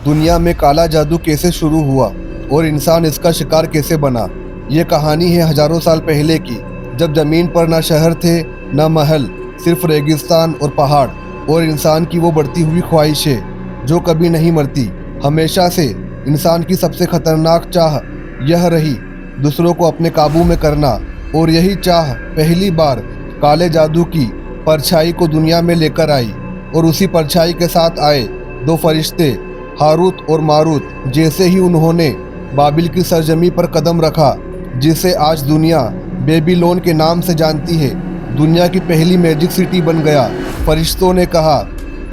दुनिया में काला जादू कैसे शुरू हुआ और इंसान इसका शिकार कैसे बना। ये कहानी है हजारों साल पहले की, जब ज़मीन पर ना शहर थे ना महल, सिर्फ रेगिस्तान और पहाड़, और इंसान की वो बढ़ती हुई ख्वाहिशें जो कभी नहीं मरती। हमेशा से इंसान की सबसे खतरनाक चाह यह रही दूसरों को अपने काबू में करना, और यही चाह पहली बार काले जादू की परछाई को दुनिया में लेकर आई। और उसी परछाई के साथ आए दो फरिश्ते, हारूत और मारूत। जैसे ही उन्होंने बाबिल की सरजमी पर कदम रखा, जिसे आज दुनिया बेबीलोन के नाम से जानती है, दुनिया की पहली मैजिक सिटी बन गया। फरिश्तों ने कहा,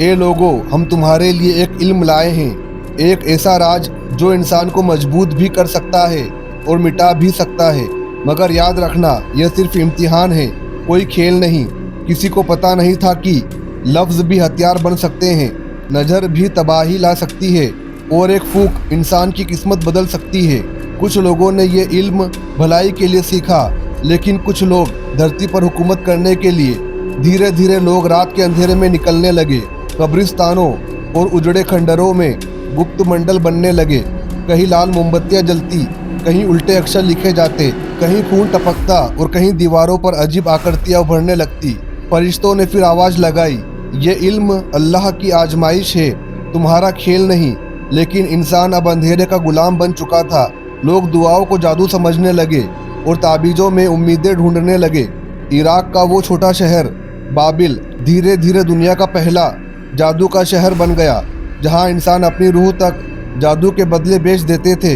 ए लोगो, हम तुम्हारे लिए एक इल्म लाए हैं, एक ऐसा राज जो इंसान को मजबूत भी कर सकता है और मिटा भी सकता है। मगर याद रखना, यह सिर्फ इम्तिहान है, कोई खेल नहीं। किसी को पता नहीं था कि लफ्ज़ भी हथियार बन सकते हैं, नज़र भी तबाही ला सकती है, और एक फूंक इंसान की किस्मत बदल सकती है। कुछ लोगों ने ये इल्म भलाई के लिए सीखा, लेकिन कुछ लोग धरती पर हुकूमत करने के लिए। धीरे धीरे लोग रात के अंधेरे में निकलने लगे, कब्रिस्तानों और उजड़े खंडरों में गुप्त मंडल बनने लगे। कहीं लाल मोमबत्तियाँ जलती, कहीं उल्टे अक्षर लिखे जाते, कहीं खून टपकता और कहीं दीवारों पर अजीब आकृतियाँ उभरने लगती। फरिश्तों ने फिर आवाज़ लगाई, ये इल्म अल्लाह की आजमाइश है, तुम्हारा खेल नहीं। लेकिन इंसान अब अंधेरे का गुलाम बन चुका था। लोग दुआओं को जादू समझने लगे और ताबीज़ों में उम्मीदें ढूंढने लगे। इराक का वो छोटा शहर बाबिल धीरे धीरे दुनिया का पहला जादू का शहर बन गया, जहाँ इंसान अपनी रूह तक जादू के बदले बेच देते थे।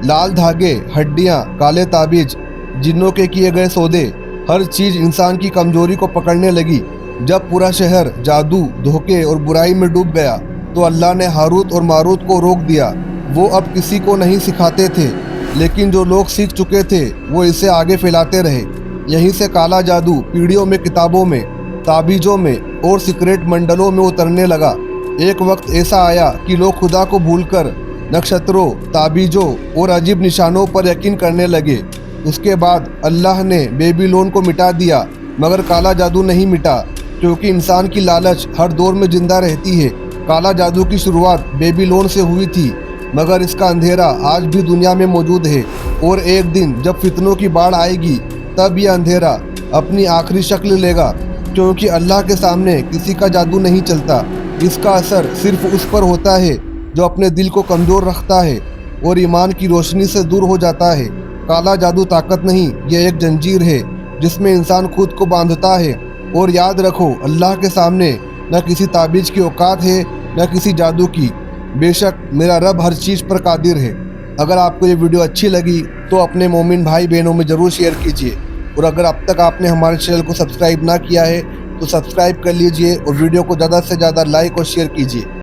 लाल धागे, हड्डियाँ, काले ताबीज, जिन्नों के किए गए सौदे, हर चीज़ इंसान की कमजोरी को पकड़ने लगी। जब पूरा शहर जादू, धोखे और बुराई में डूब गया, तो अल्लाह ने हारूत और मारूत को रोक दिया। वो अब किसी को नहीं सिखाते थे, लेकिन जो लोग सीख चुके थे वो इसे आगे फैलाते रहे। यहीं से काला जादू पीढ़ियों में, किताबों में, ताबीज़ों में और सीक्रेट मंडलों में उतरने लगा। एक वक्त ऐसा आया कि लोग खुदा को भूलकर नक्षत्रों, ताबीज़ों और अजीब निशानों पर यकीन करने लगे। उसके बाद अल्लाह ने बेबीलोन को मिटा दिया, मगर काला जादू नहीं मिटा, क्योंकि इंसान की लालच हर दौर में जिंदा रहती है। काला जादू की शुरुआत बेबीलोन से हुई थी, मगर इसका अंधेरा आज भी दुनिया में मौजूद है। और एक दिन जब फितनों की बाढ़ आएगी, तब यह अंधेरा अपनी आखिरी शक्ल लेगा, क्योंकि अल्लाह के सामने किसी का जादू नहीं चलता। इसका असर सिर्फ उस पर होता है जो अपने दिल को कमज़ोर रखता है और ईमान की रोशनी से दूर हो जाता है। काला जादू ताकत नहीं, यह एक जंजीर है जिसमें इंसान खुद को बांधता है। और याद रखो, अल्लाह के सामने न किसी ताबीज़ की औकात है, न किसी जादू की। बेशक मेरा रब हर चीज़ पर कादिर है। अगर आपको ये वीडियो अच्छी लगी तो अपने मोमिन भाई बहनों में ज़रूर शेयर कीजिए, और अगर अब तक आपने हमारे चैनल को सब्सक्राइब ना किया है तो सब्सक्राइब कर लीजिए, और वीडियो को ज़्यादा से ज़्यादा लाइक और शेयर कीजिए।